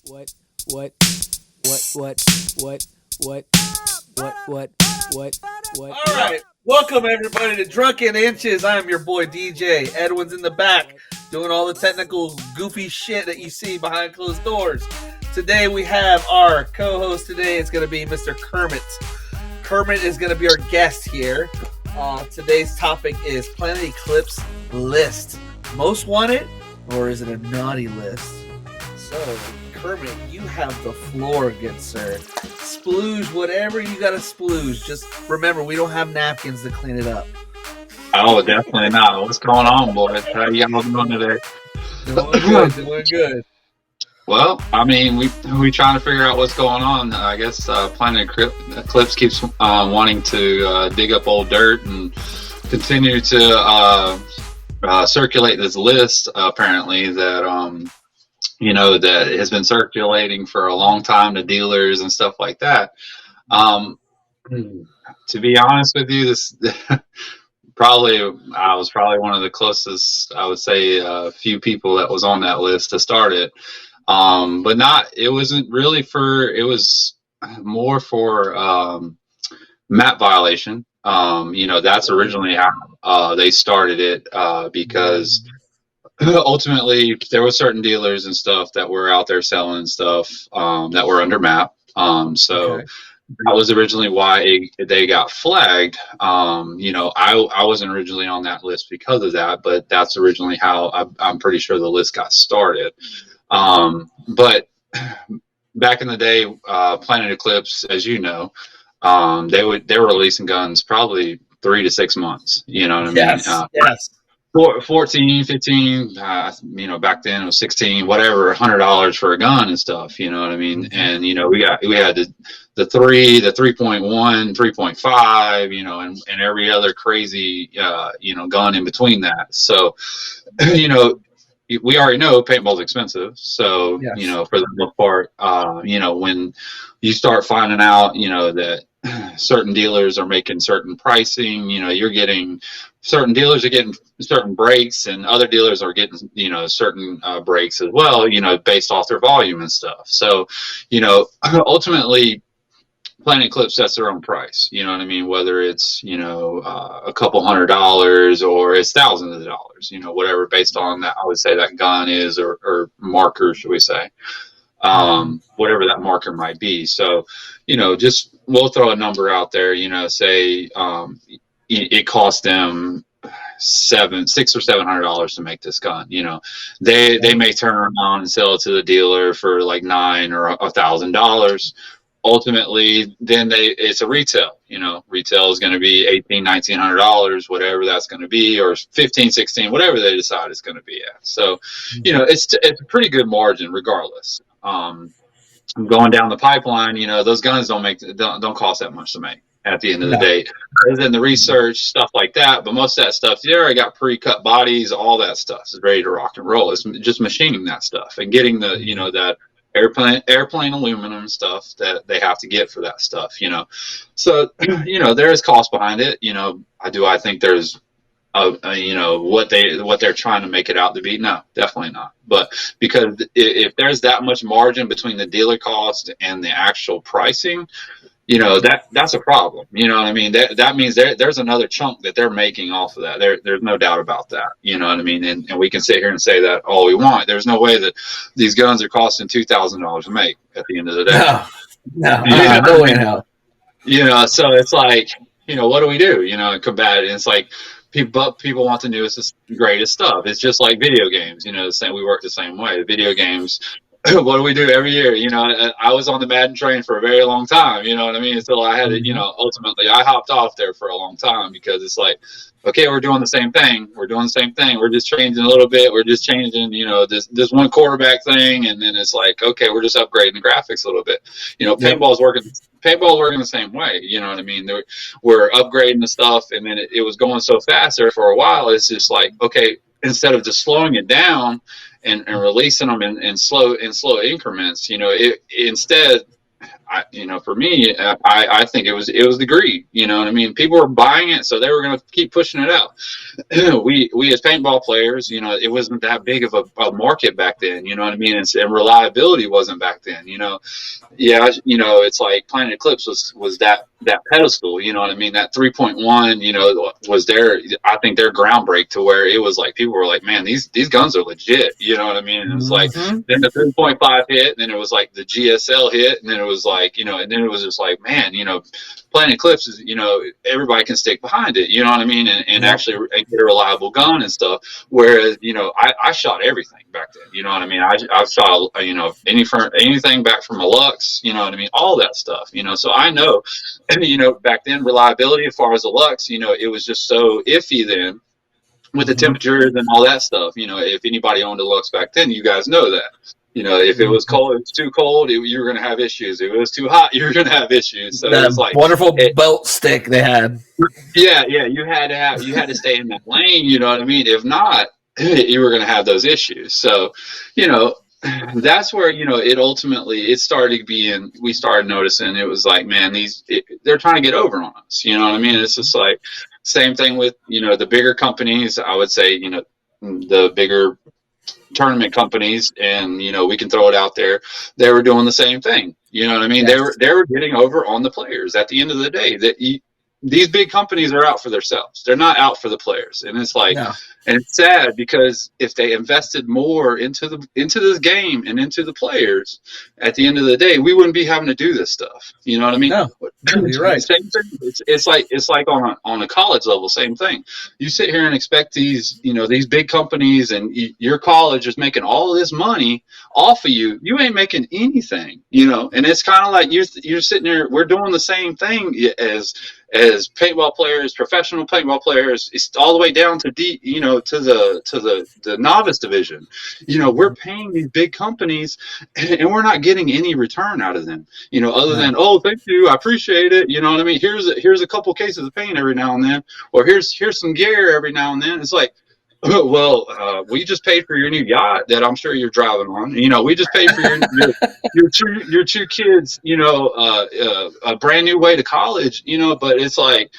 what, what, what, what, what, what, what. All right, welcome everybody to Drunken Inches. I'm your boy DJ. Edwin's in the back doing all the technical goofy shit that you see behind closed doors. Today we have our co-host today. It's going to be Mr. Kermit. Kermit is going to be our guest here. Today's topic is Planet Eclipse list. Most wanted, or is it a naughty list? So, Kermit, you have the floor, good sir. Splooge whatever you got to splooge. Just remember, we don't have napkins to clean it up. Oh, definitely not. What's going on, boys? How y'all doing today? Doing good, doing good. Well, I mean, we trying to figure out what's going on. I guess Planet Eclipse keeps wanting to dig up old dirt and continue to circulate this list. Apparently, that that has been circulating for a long time to dealers and stuff like that. To be honest with you, this I was probably one of the closest, I would say, few people that was on that list to start it. But it wasn't really it was more for map violation. That's originally how they started it because ultimately there were certain dealers and stuff that were out there selling stuff that were under map. Okay. That was originally why they got flagged. I wasn't originally on that list because of that, but that's originally how I'm pretty sure the list got started. But back in the day, Planet Eclipse, as you know, they were releasing guns probably 3 to 6 months. You know what I mean? Yes. 14, 15, back then it was 16, whatever, $100 for a gun and stuff, you know what I mean? And, we had the 3, the 3.1, 3.5, and every other crazy, gun in between that. So, we already know paintball's expensive. So, yes. For the most part, when you start finding out, that certain dealers are making certain pricing, you're getting certain dealers are getting certain breaks and other dealers are getting, certain breaks as well, based off their volume and stuff. So, ultimately Planet Eclipse sets their own price, you know what I mean? Whether it's, a couple $100 or it's thousands of dollars, whatever, based on that, I would say that gun is, or marker, should we say, whatever that marker might be. So, just we'll throw a number out there, say it cost them $600 or $700 to make this gun. They may turn around and sell it to the dealer for like $900 or $1,000. Ultimately, then it's a retail. Retail is going to be $1,800, $1,900, whatever that's going to be, or 15, 16, whatever they decide it's going to be at. So, it's a pretty good margin regardless. Going down the pipeline, those guns don't cost that much to make at the end of the day. Other than the research, stuff like that, but most of that stuff, you already got pre-cut bodies, all that stuff is ready to rock and roll. It's just machining that stuff and getting the, that airplane aluminum stuff that they have to get for that stuff, So, there is cost behind it. I think there's what they're trying to make it out to be. No, definitely not. But because if there's that much margin between the dealer cost and the actual pricing, that's a problem. You know what I mean? That means there's another chunk that they're making off of that. There's no doubt about that. You know what I mean? And we can sit here and say that all we want. There's no way that these guns are costing $2,000 to make at the end of the day. No way in hell. So it's like, what do we do? And combat it. And it's like people want the newest, greatest stuff. It's just like video games. We work the same way. Video games. What do we do every year? I was on the Madden train for a very long time, you know what I mean? Until I had it, ultimately I hopped off there for a long time because it's like, okay, we're doing the same thing. We're just changing a little bit. We're just changing, this one quarterback thing. And then it's like, okay, we're just upgrading the graphics a little bit. Paintball's working the same way. You know what I mean? We're upgrading the stuff and then it was going so fast there for a while. It's just like, okay, instead of just slowing it down, and releasing them in slow increments, instead for me, I think it was the greed. You know what I mean? People were buying it, so they were going to keep pushing it out. We as paintball players, it wasn't that big of a market back then. You know what I mean? And reliability wasn't back then. Yeah, it's like Planet Eclipse was that pedestal, you know what I mean? That 3.1, was I think their groundbreak to where it was like people were like, man, these guns are legit, you know what I mean? And it was like then the 3.5 hit, and then it was like the GSL hit, and then it was like, and then it was just like, man, Planet Eclipse is, everybody can stick behind it, you know what I mean? And actually get a reliable gun and stuff. Whereas, I shot everything back then, you know what I mean? I shot, anything back from a Lux, you know what I mean? All that stuff, so I know, back then reliability as far as the Lux, it was just so iffy then with the temperatures and all that stuff. If anybody owned a Lux back then, you guys know that. If it was cold, it was too cold, you were going to have issues. If it was too hot, you were going to have issues. So that it's like wonderful belt stick they had. Yeah, you had to stay in that lane. You know what I mean? If not, you were going to have those issues. So, that's where it started being. We started noticing it was like, man, they're trying to get over on us. You know what I mean? It's just like same thing with the bigger companies. I would say the bigger tournament companies, and we can throw it out there. They were doing the same thing. You know what I mean? Yes. They were getting over on the players. At the end of the day, these big companies are out for themselves. They're not out for the players. And it's like, and it's sad because if they invested more into this game and into the players, at the end of the day, we wouldn't be having to do this stuff. You know what I mean? No, you're right. Same thing. It's like on a college level, same thing. You sit here and expect these big companies, and your college is making all of this money off of you. You ain't making anything, and it's kind of like you're sitting there. We're doing the same thing as paintball players, professional paintball players. It's all the way down to to the novice division. We're paying these big companies, and we're not getting any return out of them. Other than, oh, thank you, I appreciate it. You know what I mean? Here's a couple cases of paint every now and then, or here's some gear every now and then. It's like, well, we just paid for your new yacht that I'm sure you're driving on. We just paid for your two kids, a brand new way to college, but it's like,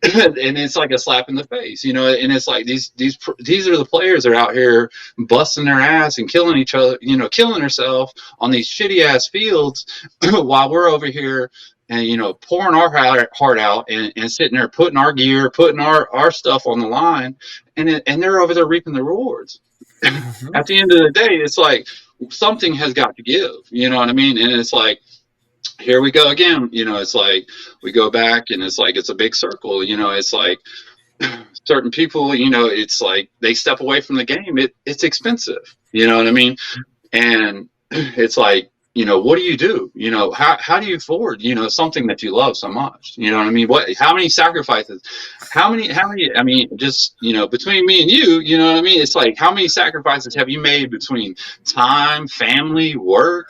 and it's like a slap in the face, and it's like these are the players that are out here busting their ass and killing each other, killing herself on these shitty ass fields while we're over here and pouring our heart out and sitting there putting our gear, putting our stuff on the line, and they're over there reaping the rewards. At the end of the day, it's like something has got to give, you know what I mean? And it's like, here we go again, it's like we go back, and it's like it's a big circle. It's like certain people, it's like they step away from the game. It's expensive, you know what I mean? And it's like, what do you do? How do you afford, something that you love so much? You know what I mean? How many sacrifices, how many, I mean, just, between me and you know what I mean? It's like, how many sacrifices have you made between time, family, work,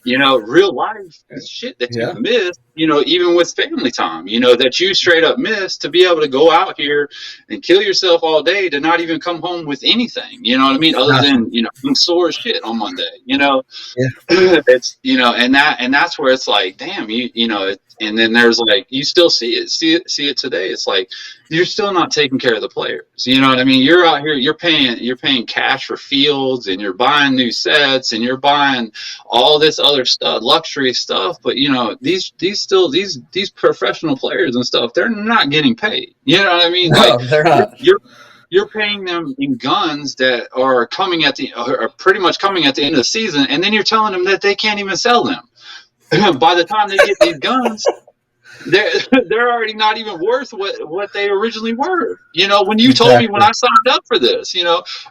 real life shit that you missed, even with family time, that you straight up missed to be able to go out here and kill yourself all day to not even come home with anything, you know what I mean? Other than, I'm sore as shit on Monday, it's, and that's where it's like, damn, and then there's like, you still see it today. It's like, you're still not taking care of the players. You know what I mean? You're out here, you're paying cash for fields, and you're buying new sets, and you're buying all this other stuff, luxury stuff. But these professional players and stuff, they're not getting paid. You know what I mean? No, like, they're not. You're paying them in guns that are pretty much coming at the end of the season, and then you're telling them that they can't even sell them. By the time they get these guns, they're already not even worth what they originally were. When you told me when I signed up for this,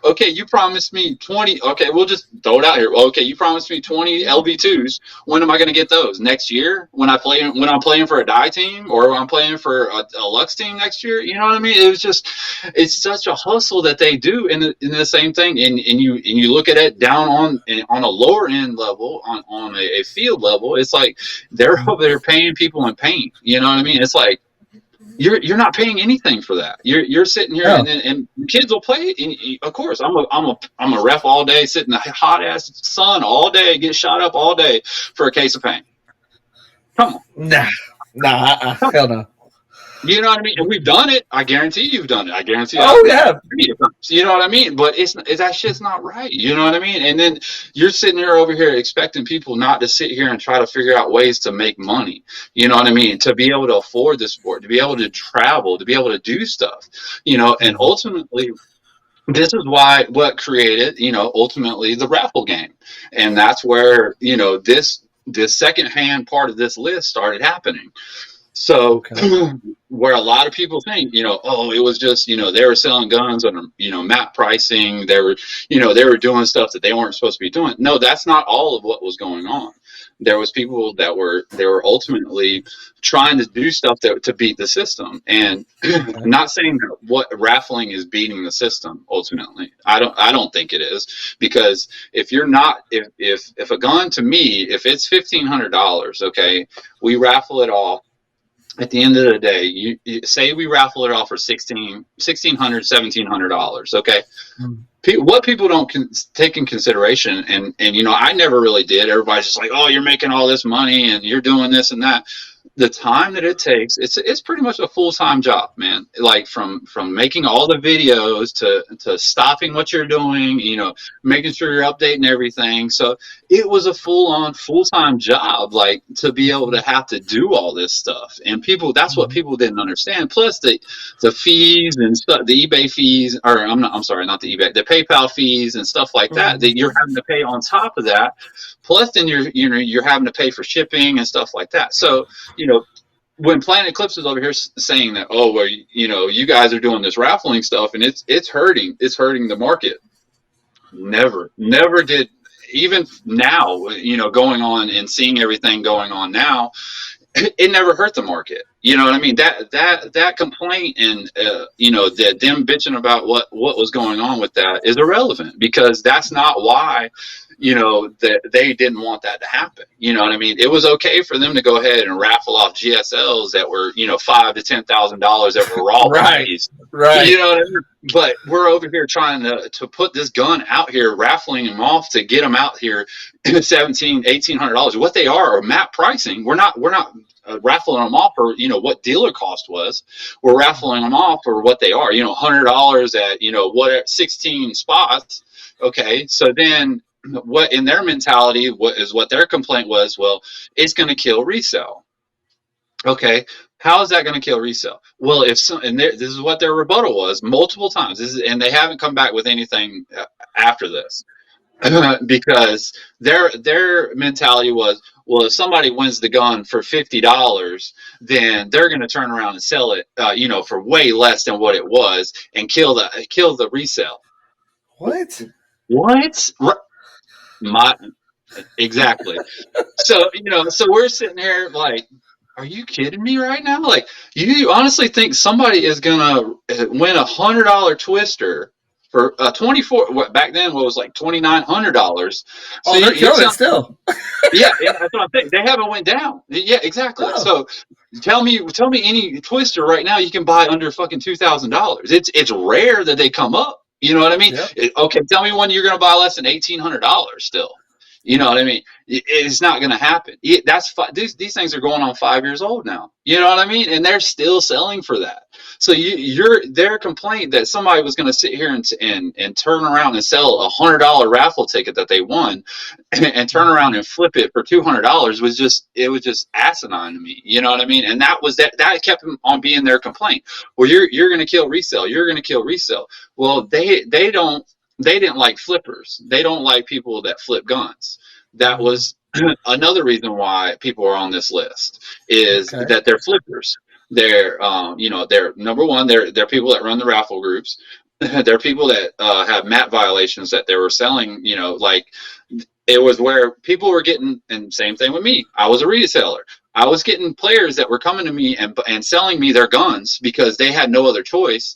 okay, you promised me 20. Okay, we'll just throw it out here. Okay, you promised me 20 LV2s. When am I going to get those? Next year? When I'm playing for a die team, or when I'm playing for a Lux team next year? You know what I mean? It's such a hustle that they do in the same thing. And you look at it down on a lower end level, on a field level. It's like they're over there paying people in paint. You know what I mean? It's like you're not paying anything for that. You're sitting here, and kids will play. And of course, I'm a ref all day, sit in the hot ass sun all day, get shot up all day for a case of paint. Come on. Hell no. You know what I mean? And we've done it. I guarantee you've done it. I guarantee. Oh yeah. You know what I mean? But it's that shit's not right. You know what I mean? And then you're sitting here over here expecting people not to sit here and try to figure out ways to make money. You know what I mean? To be able to afford the sport, to be able to travel, to be able to do stuff. You know, and ultimately, this is what created, ultimately the raffle game. And that's where, this secondhand part of this list started happening. So where a lot of people think, oh, it was just, they were selling guns on, map pricing. They were doing stuff that they weren't supposed to be doing. No, that's not all of what was going on. There was people they were ultimately trying to do stuff to beat the system. And I'm not saying that what raffling is beating the system ultimately. I don't think it is, because if you're not, if a gun, to me, if it's $1,500, okay, we raffle it off. At the end of the day, you say we raffle it off for $1,600, $1,700. Okay, what people don't take in consideration, and I never really did. Everybody's just like, oh, you're making all this money and you're doing this and that. The time that it takes, it's pretty much a full-time job, man. Like from making all the videos to stopping what you're doing, making sure you're updating everything. So it was a full-time job, like, to be able to have to do all this stuff. And that's what people didn't understand. Plus the fees and stuff, the eBay fees, or I'm sorry, not the eBay, the PayPal fees and stuff like that you're having to pay on top of that. Plus then you're having to pay for shipping and stuff like that. So, when Planet Eclipse is over here saying that, oh, well, you guys are doing this raffling stuff and it's hurting the market. Never did. Even now, going on and seeing everything going on now, it never hurt the market. You know what I mean? That complaint and that them bitching about what was going on with that is irrelevant, because that's not why that they didn't want that to happen. You know what I mean? It was okay for them to go ahead and raffle off GSLs that were $5,000 to $10,000 that were raw. Right. You know what I mean? But we're over here trying to put this gun out here, raffling them off to get them out here $1,700, $1,800. What they are map pricing. We're not raffling them off for what dealer cost was. We're raffling them off for what they are. $100 at 16 spots. Okay, so then what in their mentality, what their complaint was, well, it's going to kill resale. Okay, how is that going to kill resale? Well, this is what their rebuttal was multiple times. And they haven't come back with anything after this. Because their mentality was, well, if somebody wins the gun for $50, then they're going to turn around and sell it, for way less than what it was, and kill the resale. What? Exactly. So we're sitting here like, are you kidding me right now? Like, you honestly think somebody is gonna win $100 twister for 24? What back then? What was like $2,900? Oh, they're killing it still. Yeah, that's what I'm saying. They haven't went down. Yeah, exactly. Oh. So tell me any twister right now you can buy under fucking $2,000. It's rare that they come up. You know what I mean? Yep. Okay, tell me when you're going to buy less than $1,800 still. You know what I mean? It's not going to happen. These things are going on 5 years old now. You know what I mean? And they're still selling for that. So their complaint that somebody was going to sit here and turn around and sell a $100 raffle ticket that they won and turn around and flip it for $200 was just asinine to me. You know what I mean? And that kept them on being their complaint. Well, you're going to kill resale. You're going to kill resale. Well, they didn't like flippers. They don't like people that flip guns. That was another reason why people are on this list, is that they're flippers. They're they're number one, they're people that run the raffle groups. They're people that have map violations that they were selling, like it was where people were getting, and same thing with me. I was a reseller. I was getting players that were coming to me and selling me their guns because they had no other choice,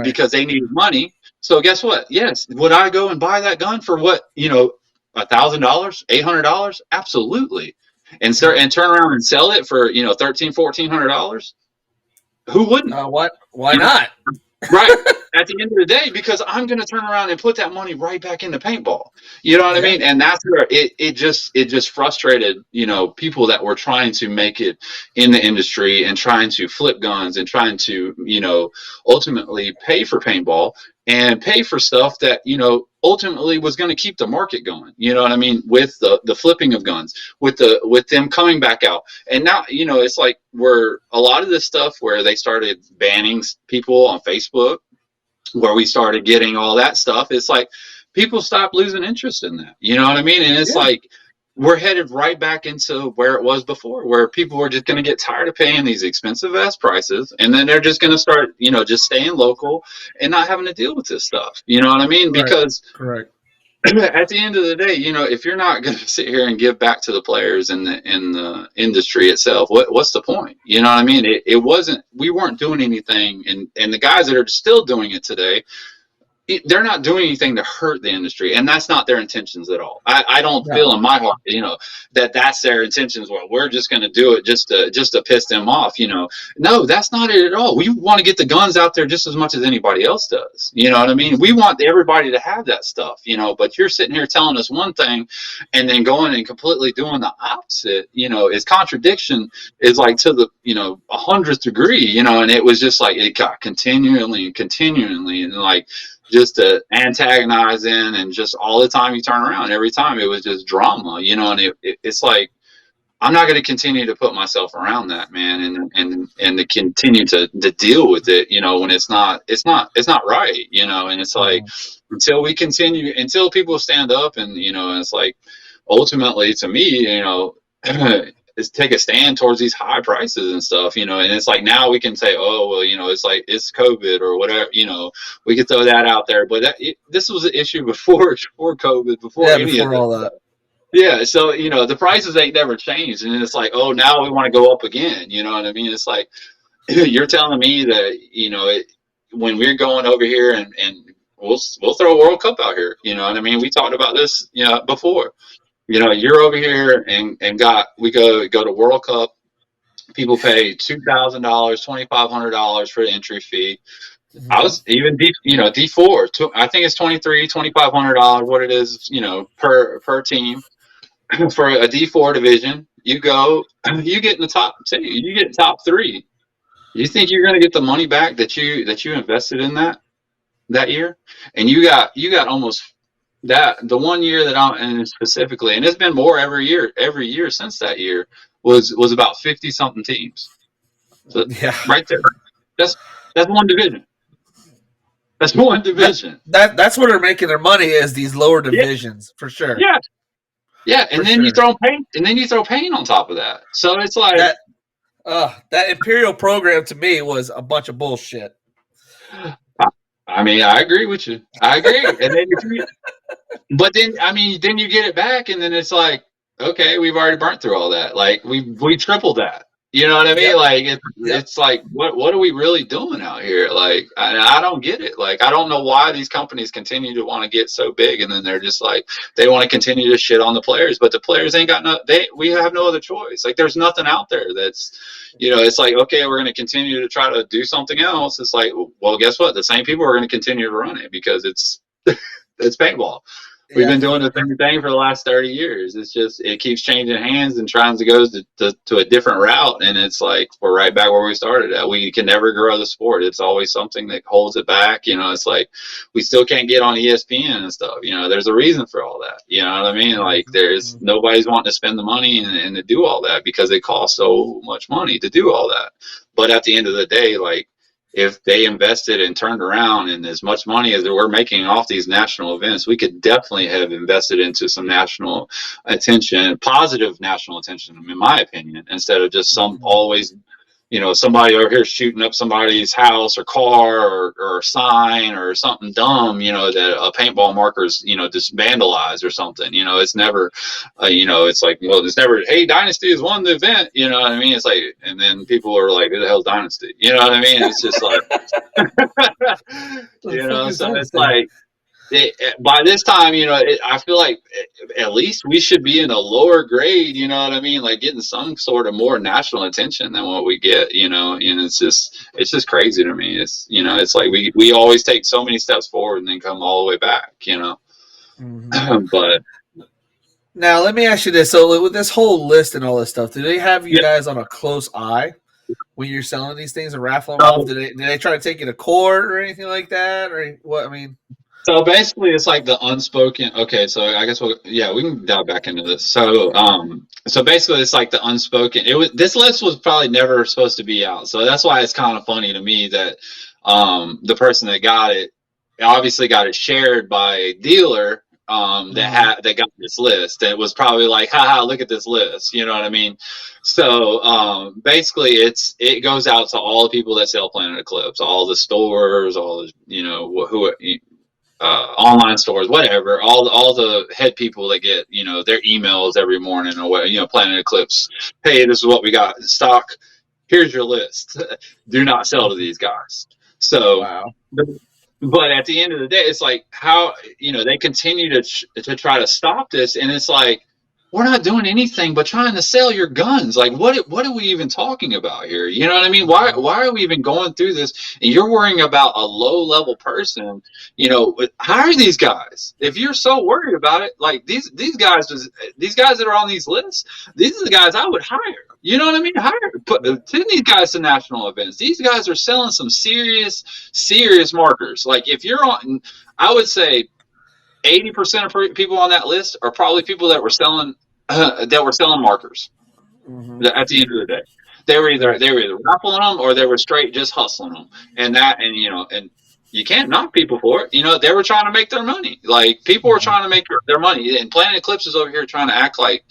because they needed money. So guess what? Yes. Would I go and buy that gun for what, $1,000, $800? Absolutely. And turn around and sell it for, $1,300, $1,400? Who wouldn't? What? Why not? Right. at the end of the day, because I'm going to turn around and put that money right back into paintball. You know what I mean? And that's where it just frustrated, people that were trying to make it in the industry and trying to flip guns and trying to, ultimately pay for paintball and pay for stuff that, ultimately was going to keep the market going. You know what I mean? With the flipping of guns, with them coming back out. And now, it's like where a lot of this stuff where they started banning people on Facebook, where we started getting all that stuff, it's like people stopped losing interest in that. You know what I mean? And it's like we're headed right back into where it was before, where people were just going to get tired of paying these expensive ass prices, and then they're just going to start, just staying local and not having to deal with this stuff. You know what I mean? Because correct. At the end of the day, if you're not going to sit here and give back to the players in the industry itself, what's the point? You know what I mean? We weren't doing anything, and the guys that are still doing it today, they're not doing anything to hurt the industry, and that's not their intentions at all. I don't feel in my heart, that's their intentions. Well, we're just going to do it just to piss them off. No, that's not it at all. We want to get the guns out there just as much as anybody else does. You know what I mean? We want everybody to have that stuff. But you're sitting here telling us one thing, and then going and completely doing the opposite. Is contradiction is like to the 100th degree. And it was just like it got continually, and like. Just to antagonize in, and just all the time you turn around, every time it was just drama, and it's like, I'm not going to continue to put myself around that, man, and to continue to deal with it, when it's not right, and it's like, until people stand up and, and it's like, ultimately to me, is take a stand towards these high prices and stuff, and it's like now we can say, oh well, it's like it's COVID or whatever, we could throw that out there, but this was an issue before COVID, before any of all that. Yeah, so the prices ain't never changed, and it's like, oh, now we want to go up again. You know what I mean? It's like you're telling me that when we're going over here and we'll throw a World Cup out here. You know what I mean? We talked about this before. You're over here and we go to World Cup. People pay $2,000, $2,500 for the entry fee. Mm-hmm. I was even D4. I think it's $2,500. What it is, per team for a D4 division. You go, you get in the top two. You get top three. You think you're going to get the money back that you invested in that year? And you got almost. The 1 year that I'm in specifically, and it's been more every year since that year, was about 50 something teams. So right there, that's one division. That's one division. That's where they're making their money, is these lower divisions, for sure. Yeah, and then you throw paint on top of that. So it's like that Imperial program to me was a bunch of bullshit. I mean, I agree with you. I agree. And then but then, then you get it back, and then it's like, okay, we've already burnt through all that. Like we tripled that. You know what I mean? Yep. Like it's like, what are we really doing out here? Like I don't get it. Like I don't know why these companies continue to want to get so big, and then they're just like, they want to continue to shit on the players, but the players ain't got we have no other choice. Like there's nothing out there that's, it's like, okay, we're going to continue to try to do something else. It's like, well, guess what? The same people are going to continue to run it because it's paintball. We've been doing the same thing for the last 30 years. It's just, it keeps changing hands and trying to go to a different route. And it's like, we're right back where we started at. We can never grow the sport. It's always something that holds it back. It's like, we still can't get on ESPN and stuff. There's a reason for all that. You know what I mean? Like nobody's wanting to spend the money and to do all that because it costs so much money to do all that. But at the end of the day, like, if they invested and turned around and as much money as we're making off these national events, we could definitely have invested into some national attention, positive national attention, in my opinion, instead of just always, somebody over here shooting up somebody's house or car or sign or something dumb, that a paintball marker's, just vandalized or something. It's never, it's like, well, it's never, hey, Dynasty has won the event. You know what I mean? It's like, and then people are like, who the hell's Dynasty? You know what I mean? It's just like, so it's like, by this time, I feel like at least we should be in a lower grade. You know what I mean? Like getting some sort of more national attention than what we get. And it's just crazy to me. It's like we always take so many steps forward and then come all the way back. Mm-hmm. But now let me ask you this: so with this whole list and all this stuff, do they have you guys on a close eye when you're selling these things and raffling them off? Did they try to take you to court or anything like that, or what? I mean. So basically, it's like the unspoken. Okay, so I guess we can dive back into this. So basically, it's like the unspoken. This list was probably never supposed to be out. So that's why it's kind of funny to me that the person that got it obviously got it shared by a dealer that got this list. And it was probably like, haha, look at this list. You know what I mean? So basically, it goes out to all the people that sell Planet Eclipse, all the stores, all the online stores, whatever, all the head people that get their emails every morning or what, Planet Eclipse, hey, this is what we got in stock, here's your list, do not sell to these guys. So wow. But at the end of the day, it's like how they continue to try to stop this, and it's like, we're not doing anything but trying to sell your guns. Like, what are we even talking about here? You know what I mean? Why are we even going through this? And you're worrying about a low-level person. Hire these guys. If you're so worried about it, like these guys that are on these lists, these are the guys I would hire. You know what I mean? Send these guys to national events. These guys are selling some serious markers. Like, if you're on, I would say 80% of people on that list are probably people that were selling markers. Mm-hmm. At the end of the day, they were either raffling them or they were straight just hustling them, and you can't knock people for it. They were trying to make their money. Like, people were trying to make their money, and Planet Eclipse is over here trying to act like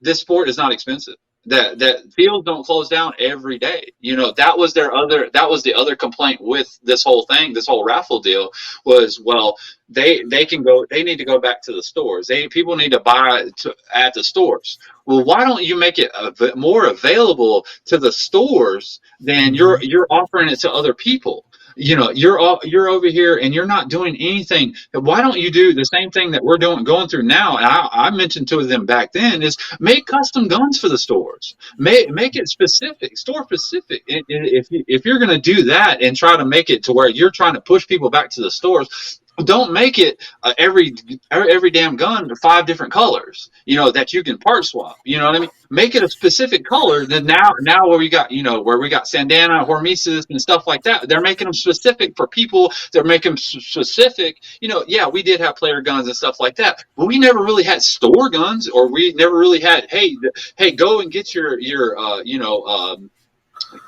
this sport is not expensive. That fields don't close down every day. That was the other complaint with this whole thing, this whole raffle deal was, well, they need to go back to the stores. People need to buy at the stores. Well, why don't you make it more available to the stores than you're offering it to other people? You're over here and you're not doing anything. Why don't you do the same thing that we're going through now? And I mentioned to them back then is make custom guns for the stores. Make it specific, store specific. If you're going to do that and try to make it to where you're trying to push people back to the stores, don't make it every damn gun to 5 different colors, that you can part swap. You know what I mean? Make it a specific color. Then now where we got Sandana, Hormesis, and stuff like that, they're making them specific for people. They're making them specific. Yeah, we did have player guns and stuff like that, but we never really had store guns, or we never really had, hey, go and get your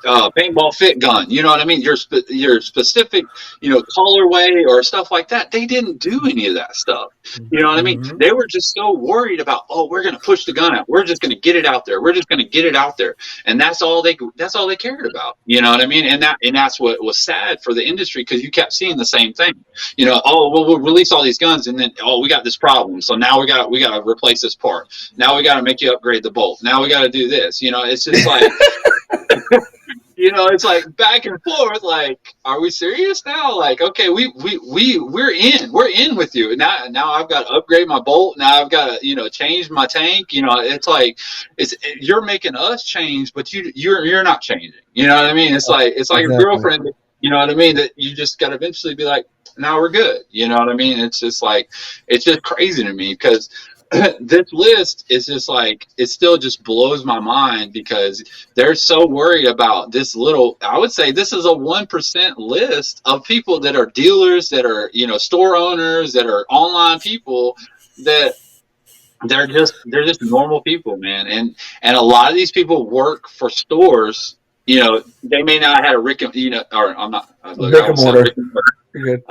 paintball fit gun. You know what I mean? Your specific, colorway or stuff like that. They didn't do any of that stuff. You know what I mean? They were just so worried about, we're going to push the gun out. We're just going to get it out there. We're just going to get it out there. And that's all they cared about. You know what I mean? And that's what was sad for the industry, because you kept seeing the same thing. We'll release all these guns, and then, we got this problem. So now we got to replace this part. Now we got to make you upgrade the bolt. Now we got to do this. It's just like, it's like back and forth. Like, are we serious now? Like, okay, we're in with you. Now I've got to upgrade my bolt. Now I've got to, change my tank. It's like, you're making us change, but you're not changing. You know what I mean? It's like your girlfriend, you know what I mean? That you just got to eventually be like, now we're good. You know what I mean? It's just like, it's just crazy to me, because this list is just like, it still just blows my mind, because they're so worried about this little, I would say this is a 1% list of people that are dealers, that are, store owners, that are online people, that they're just normal people, man. And a lot of these people work for stores. They may not have a Rick and mortar. They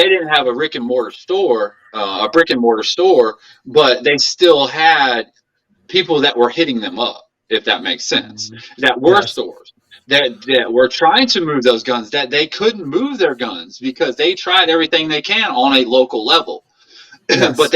didn't have a brick and mortar store, but they still had people that were hitting them up, if that makes sense. That were stores that were trying to move those guns, that they couldn't move their guns because they tried everything they can on a local level. Yes. But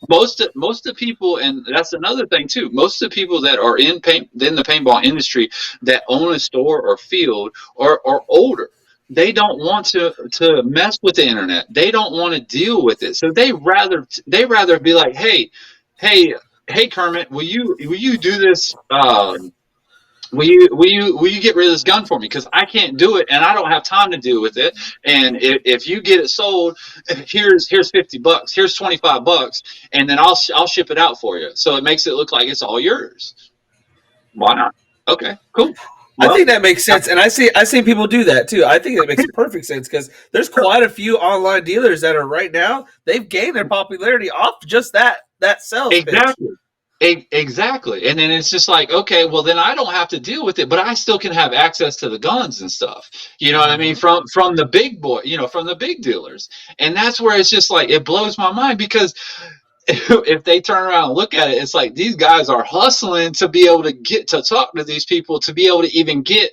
most of the people, and that's another thing too, most of the people that are in the paintball industry that own a store or field are older. they don't want to mess with the internet. They don't want to deal with it. So they rather be like, hey, hey, Kermit, will you do this? Will you get rid of this gun for me? Because I can't do it, and I don't have time to deal with it. And if you get it sold, here's $50, here's $25, and then I'll ship it out for you. So it makes it look like it's all yours. Why not? Okay, cool. I think that makes sense, and I see people do that too. I think it makes perfect sense because there's quite a few online dealers that are right now they've gained their popularity off just that sales exactly. pitch. Exactly. And then it's just like, okay, well then I don't have to deal with it, but I still can have access to the guns and stuff. You know what I mean? From the big boy, from the big dealers. And that's where it's just like it blows my mind because if they turn around and look at it, it's like these guys are hustling to be able to get to talk to these people to be able to even get,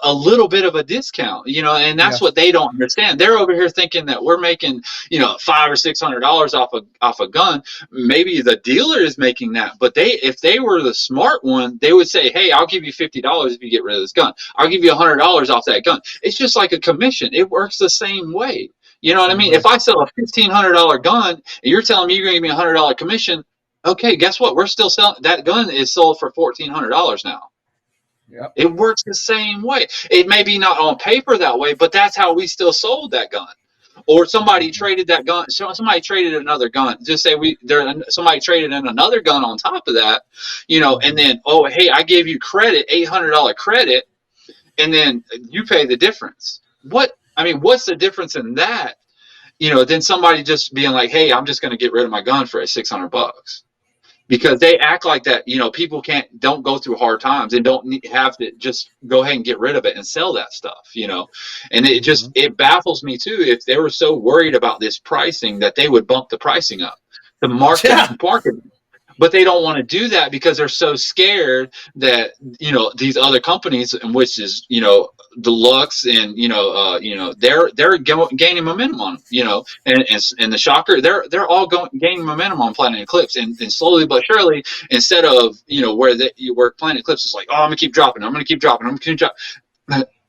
a little bit of a discount, and that's what they don't understand. They're over here thinking that we're making, $500 or $600 off a gun. Maybe the dealer is making that, but if they were the smart one, they would say, hey, I'll give you $50 if you get rid of this gun. I'll give you $100 off that gun. It's just like a commission. It works the same way. You know what I mean? If I sell a $1,500 gun and you're telling me you're going to give me a $100 commission, okay, guess what? We're still selling that gun is sold for $1,400 now. Yep. It works the same way. It may be not on paper that way, but that's how we still sold that gun. Or somebody traded that gun. Somebody traded another gun. Just say somebody traded in another gun on top of that, and then hey, I gave you credit, $800 credit, and then you pay the difference. What's the difference in that? Than somebody just being like, hey, I'm just going to get rid of my gun for $600. Because they act like that, people don't go through hard times and don't have to just go ahead and get rid of it and sell that stuff, and it baffles me too. If they were so worried about this pricing that they would bump the pricing up, the market, but they don't want to do that because they're so scared that these other companies, which is Deluxe and they're gaining momentum on and the Shocker, they're all gaining momentum on Planet Eclipse, and slowly but surely, instead of where Planet Eclipse is like, oh, I'm gonna keep dropping, I'm gonna keep dropping.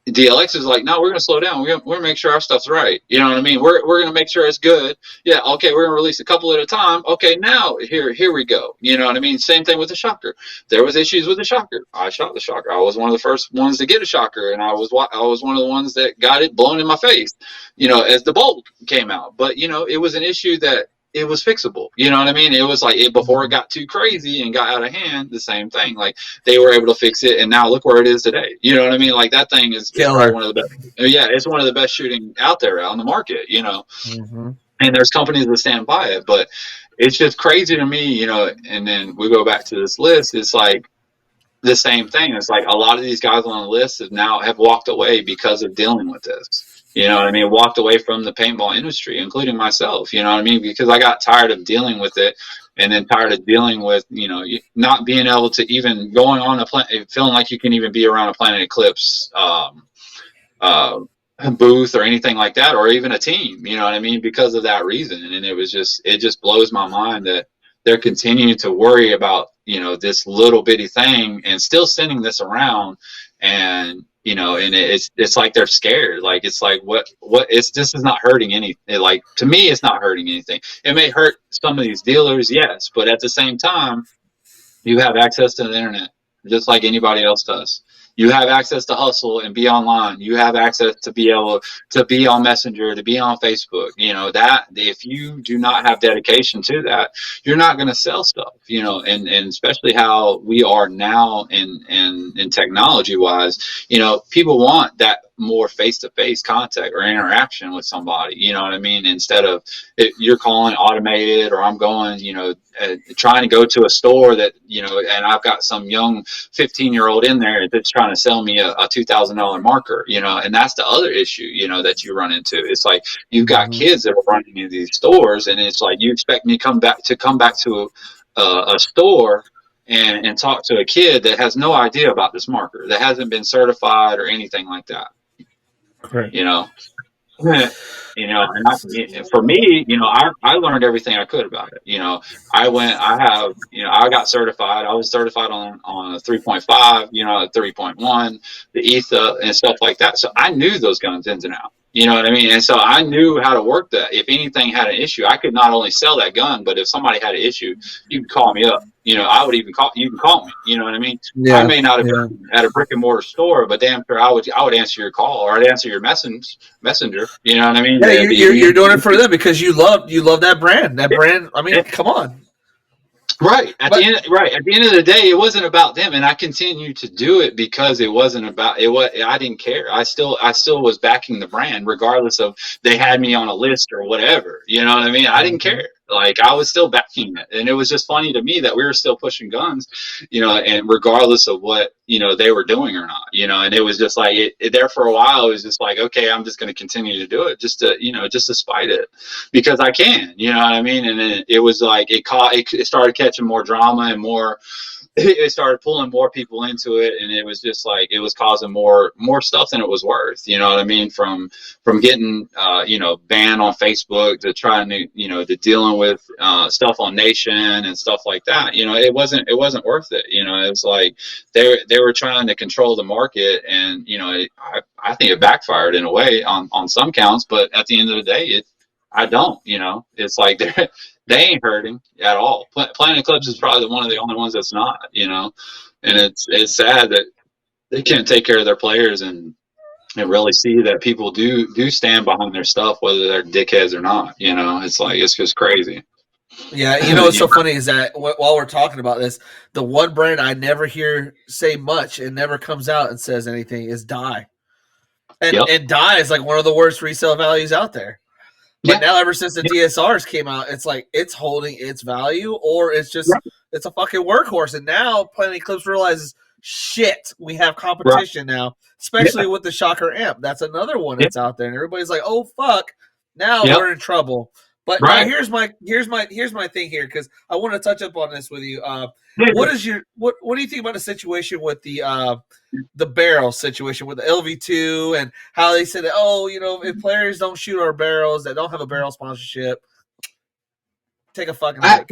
DLX is like, no, we're going to slow down. We're going to make sure our stuff's right. You know what I mean? We're going to make sure it's good. Yeah, okay, we're going to release a couple at a time. Okay, now here we go. You know what I mean? Same thing with the Shocker. There was issues with the Shocker. I shot the Shocker. I was one of the first ones to get a Shocker, and I was one of the ones that got it blown in my face, as the bolt came out. But, it was an issue that it was fixable. You know what I mean? It was like before it got too crazy and got out of hand, the same thing. Like they were able to fix it, and now look where it is today. You know what I mean? Like that thing is probably one of the best. Yeah, it's one of the best shooting out there on the market. And there's companies that stand by it, but it's just crazy to me. And then we go back to this list. It's like the same thing. It's like a lot of these guys on the list have walked away because of dealing with this. You know what I mean? Walked away from the paintball industry, including myself. You know what I mean? Because I got tired of dealing with it, and then tired of dealing with not being able to even going on feeling like you can even be around a Planet Eclipse booth or anything like that, or even a team. You know what I mean? Because of that reason, and it just blows my mind that they're continuing to worry about this little bitty thing and still sending this around, and and it's like they're scared. Like it's like this is not hurting anything. Like to me, it's not hurting anything. It may hurt some of these dealers, yes, but at the same time, you have access to the internet just like anybody else does. You have access to hustle and be online. You have access to be able to be on Messenger, to be on Facebook. That if you do not have dedication to that, you're not going to sell stuff. And especially how we are now in technology wise, people want that more face-to-face contact or interaction with somebody. You know what I mean? Instead of you're calling automated, or I'm going, trying to go to a store that, and I've got some young 15-year-old in there that's trying to sell me a $2,000 marker, and that's the other issue, that you run into. It's like you've got kids that are running into these stores, and it's like you expect me to come back to a store and talk to a kid that has no idea about this marker, that hasn't been certified or anything like that. Correct. You know, for me, you know, I learned everything I could about it. You know, I got certified. I was certified on a 3.5, you know, a 3.1, the ETHA and stuff like that. So I knew those guns ins and out. You know what I mean? And so I knew how to work that. If anything had an issue, I could not only sell that gun, but if somebody had an issue, you could call me up. You know, I would even call you can call me. You know what I mean? I may not have been at a brick and mortar store, but damn sure I would answer your call or I'd answer your messenger. You know what I mean? Yeah, you're doing it for them because you love that brand. That brand. I mean, come on. Right. At the end of the day, it wasn't about them, and I continued to do it because it wasn't about it. What I didn't care. I still was backing the brand, regardless of they had me on a list or whatever. You know what I mean? I didn't care. Like I was still backing it, and it was just funny to me that we were still pushing guns, you know, and regardless of what they were doing or not, you know. And it was just like there for a while. It was just like, okay, I'm just going to continue to do it, just to spite it, because I can, you know what I mean. And then it was like it started catching more drama and more. It started pulling more people into it, and it was just like it was causing more stuff than it was worth. You know what I mean? From getting banned on Facebook to trying to dealing with stuff on Nation and stuff like that. You know, it wasn't worth it. You know, it was like they were trying to control the market, and I think it backfired in a way on some counts. But at the end of the day, I don't. You know, it's like they ain't hurting at all. Planet Eclipse is probably one of the only ones that's not, you know, and it's sad that they can't take care of their players and really see that people do stand behind their stuff, whether they're dickheads or not. You know, it's like it's just crazy. Yeah, you know what's so funny is that while we're talking about this, the one brand I never hear say much and never comes out and says anything is Dye, and Dye is like one of the worst resale values out there. But now, ever since the DSRs came out, it's like it's holding its value, or it's just it's a fucking workhorse. And now Planet Eclipse realizes, shit, we have competition now, especially with the Shocker Amp. That's another one that's out there, and everybody's like, oh fuck, now we're in trouble. But now here's my thing here, because I want to touch up on this with you. What do you think about the situation with the barrel situation with the LV2 and how they said that, if players don't shoot our barrels that don't have a barrel sponsorship, take a fucking hike.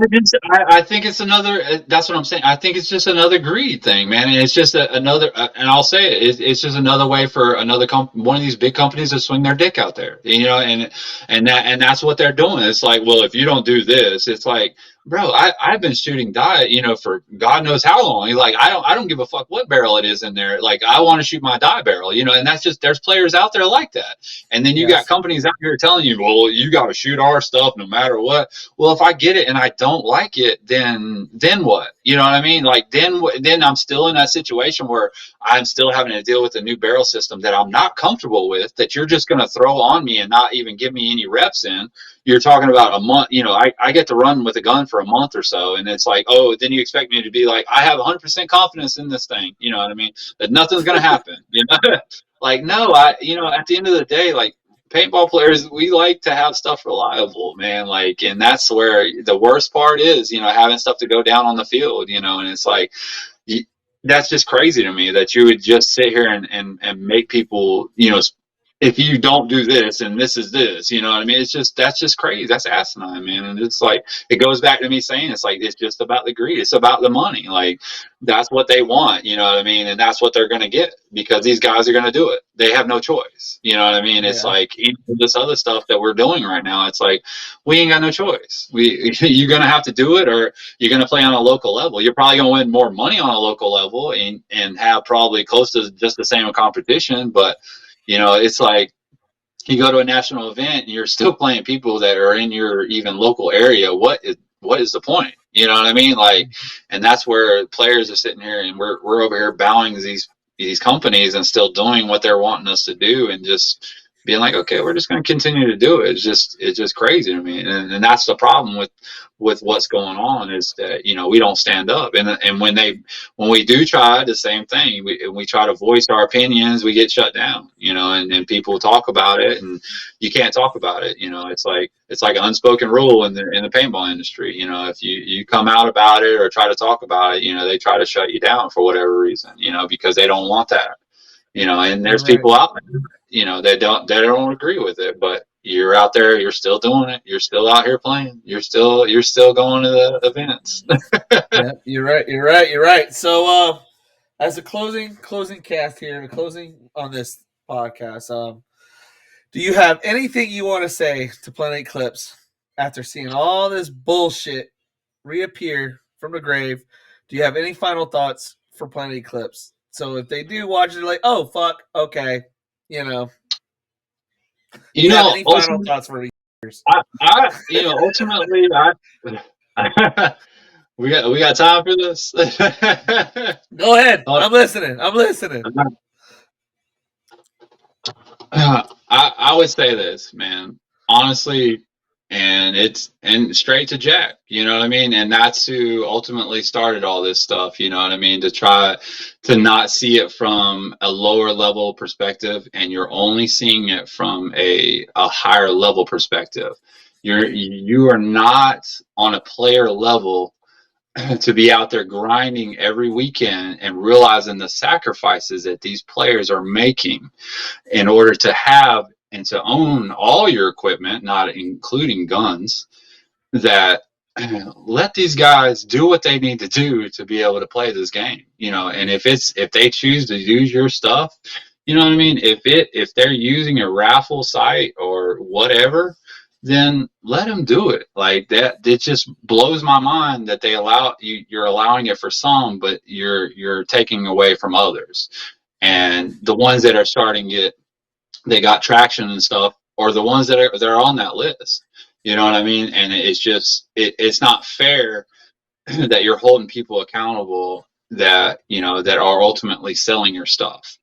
I think it's another. That's what I'm saying. I think it's just another greed thing, man. And it's just another. And I'll say it's just another way for one of these big companies to swing their dick out there. You know, and that's what they're doing. It's like, well, if you don't do this, it's like, bro, I've been shooting dye, for God knows how long. Like, I don't give a fuck what barrel it is in there. Like, I want to shoot my dye barrel, and that's just, there's players out there like that. And then you got companies out here telling you, well, you got to shoot our stuff no matter what. Well, if I get it and I don't like it, then what? You know what I mean? Like, then I'm still in that situation where I'm still having to deal with a new barrel system that I'm not comfortable with, that you're just going to throw on me and not even give me any reps in. You're talking about a month, I get to run with a gun for a month or so, and it's like, oh, then you expect me to be like, I have 100% confidence in this thing, you know what I mean? That nothing's going to happen, Like, no, at the end of the day, like, paintball players, we like to have stuff reliable, man. Like, and that's where the worst part is, having stuff to go down on the field, and it's like, that's just crazy to me that you would just sit here and make people, if you don't do this and this is this, you know what I mean? That's just crazy. That's asinine, man. And it's like, it goes back to me saying, it's like, it's just about the greed. It's about the money. Like, that's what they want, you know what I mean? And that's what they're going to get, because these guys are going to do it. They have no choice. You know what I mean? It's like, even this other stuff that we're doing right now, it's like, we ain't got no choice. You're going to have to do it, or you're going to play on a local level. You're probably going to win more money on a local level and have probably close to just the same competition. But it's like, you go to a national event and you're still playing people that are in your even local area. What is the point? You know what I mean? Like, and that's where players are sitting here, and we're over here bowing to these companies and still doing what they're wanting us to do, and just being like, okay, we're just going to continue to do it. It's just crazy to me. And that's the problem with what's going on, is that, we don't stand up. And when we do try the same thing, we try to voice our opinions, we get shut down, and people talk about it, and you can't talk about it. It's like an unspoken rule in the paintball industry. If you come out about it or try to talk about it, they try to shut you down for whatever reason, because they don't want that. And there's people out there they don't agree with it, but you're out there, you're still doing it, you're still out here playing, you're still going to the events. Yeah, you're right. So, as a closing cast here, closing on this podcast, do you have anything you want to say to Planet Eclipse after seeing all this bullshit reappear from the grave? Do you have any final thoughts for Planet Eclipse? So if they do watch it, like, oh fuck, okay, you know, do you have any final Ultimately, thoughts for years? ultimately, we got time for this. Go ahead, Uh, I'm listening. I'm listening. I would say this, man. Honestly, and straight to Jack, you know what I mean? And that's who ultimately started all this stuff, you know what I mean? To try to not see it from a lower level perspective, and you're only seeing it from a higher level perspective. You are not on a player level to be out there grinding every weekend and realizing the sacrifices that these players are making in order to have and to own all your equipment, not including guns, that let these guys do what they need to do to be able to play this game, and if they choose to use your stuff, you know what I mean, if they're using a raffle site or whatever, then let them do it. Like that, it just blows my mind that you're allowing it for some, but you're taking away from others. And the ones that are starting it, they got traction and stuff, or the ones that are on that list. You know what I mean? And it's just it's not fair that you're holding people accountable that are ultimately selling your stuff.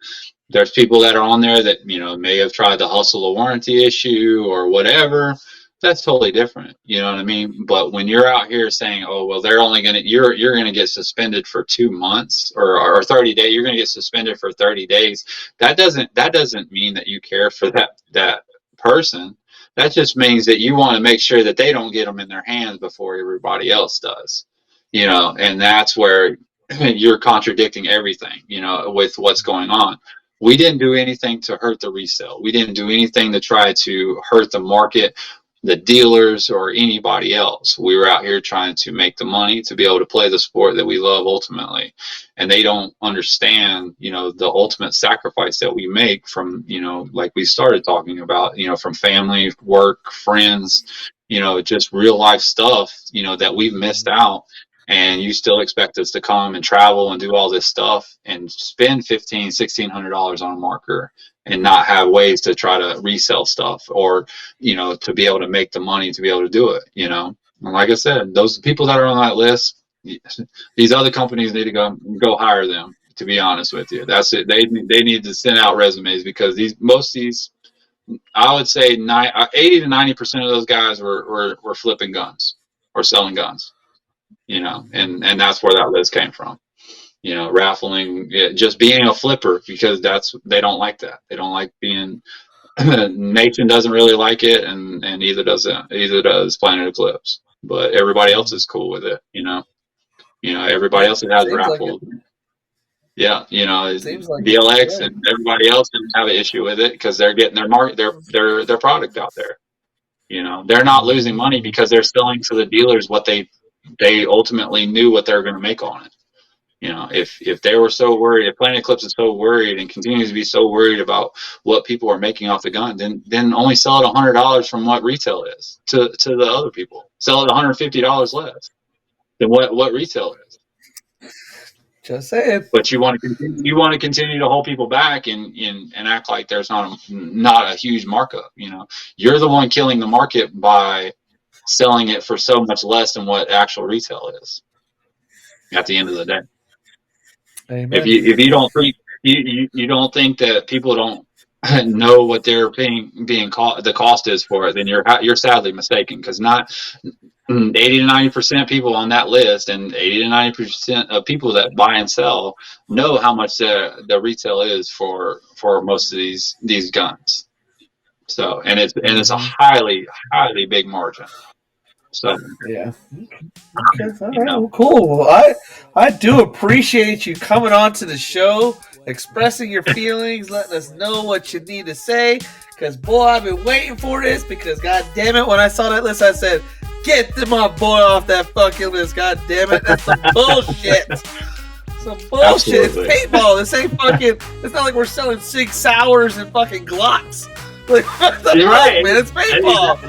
There's people that are on there that may have tried to hustle a warranty issue or whatever. That's totally different. You know what I mean? But when you're out here saying, "Oh, well, they're only gonna you're gonna get suspended for 2 months or 30 days. You're gonna get suspended for 30 days." That doesn't mean that you care for that person. That just means that you want to make sure that they don't get them in their hands before everybody else does. And that's where you're contradicting everything. With what's going on. We didn't do anything to hurt the resale. We didn't do anything to try to hurt the market, the dealers, or anybody else. We were out here trying to make the money to be able to play the sport that we love ultimately. And they don't understand, the ultimate sacrifice that we make from, like we started talking about, from family, work, friends, just real life stuff, that we've missed out. And you still expect us to come and travel and do all this stuff and spend $1,500-$1,600 on a marker and not have ways to try to resell stuff or to be able to make the money to be able to do it. And like I said, those people that are on that list, these other companies need to go hire them. To be honest with you, that's it. They need to send out resumes, because most of these, I would say 80 to 90% of those guys were flipping guns or selling guns. And that's where that list came from. Raffling, just being a flipper, because they don't like that. They don't like being. Nation doesn't really like it, and either does Planet Eclipse. But everybody else is cool with it. Everybody Yeah, else that has seems like it. raffles. Yeah, Seems like it. DLX Yeah. and everybody else didn't have an issue with it because they're getting their product out there. They're not losing money because they're selling to the dealers what they ultimately knew what they were going to make on it. If they were so worried, if Planet Eclipse is so worried and continues to be so worried about what people are making off the gun, then only sell it $100 from what retail is to the other people. Sell it $150 less than what retail is. Just saying. But you want to continue to hold people back and act like there's not a huge markup. You're the one killing the market by selling it for so much less than what actual retail is at the end of the day. Amen. If you don't think you don't think that people don't know what they're the cost is for it, then you're sadly mistaken, because not 80 to 90% people on that list and 80 to 90% of people that buy and sell know how much the retail is for most of these guns. So and it's a highly big margin. So yeah. Okay. All right. Well, cool. Well, I do appreciate you coming on to the show, expressing your feelings, letting us know what you need to say. Because, boy, I've been waiting for this. Because, God damn it, when I saw that list, I said, get my boy off that fucking list. God damn it, that's some bullshit. Some bullshit. Absolutely. It's paintball. This ain't fucking. It's not like we're selling Sig Sauers and fucking Glocks. Like, what the You're fuck, right. man? It's paintball.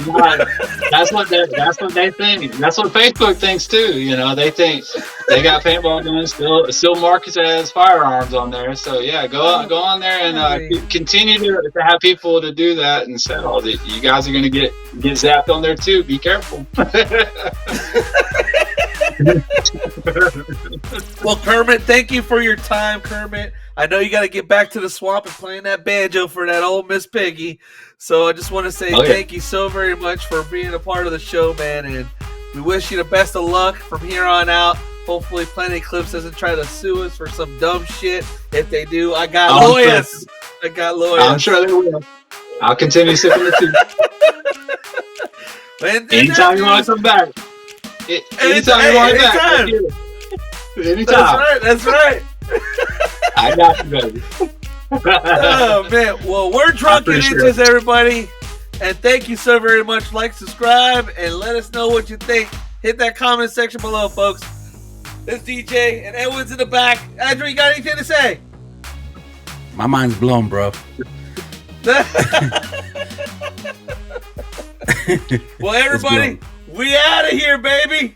That's what they think. That's what Facebook thinks too. You know, they think they got paintball guns still marked as firearms on there. So yeah, go on there and continue to have people to do that and sell. You guys are going to get zapped on there too. Be careful. Well, Kermit, thank you for your time, Kermit. I know you got to get back to the swamp and playing that banjo for that old Miss Piggy. So I just want to say thank you so very much for being a part of the show, man. And we wish you the best of luck from here on out. Hopefully Planet Eclipse doesn't try to sue us for some dumb shit. If they do, I got lawyers. I'm sure they will. I'll continue sipping the tea. Anytime you want to come back. Anytime you want to come back. Anytime. That's right. I got you, baby. Oh, man. Well, we're Drunken Inches, everybody. And thank you so very much. Like, subscribe, and let us know what you think. Hit that comment section below, folks. This DJ and Edwin's in the back. Andrew, you got anything to say? My mind's blown, bro. Well, everybody, we out of here, baby.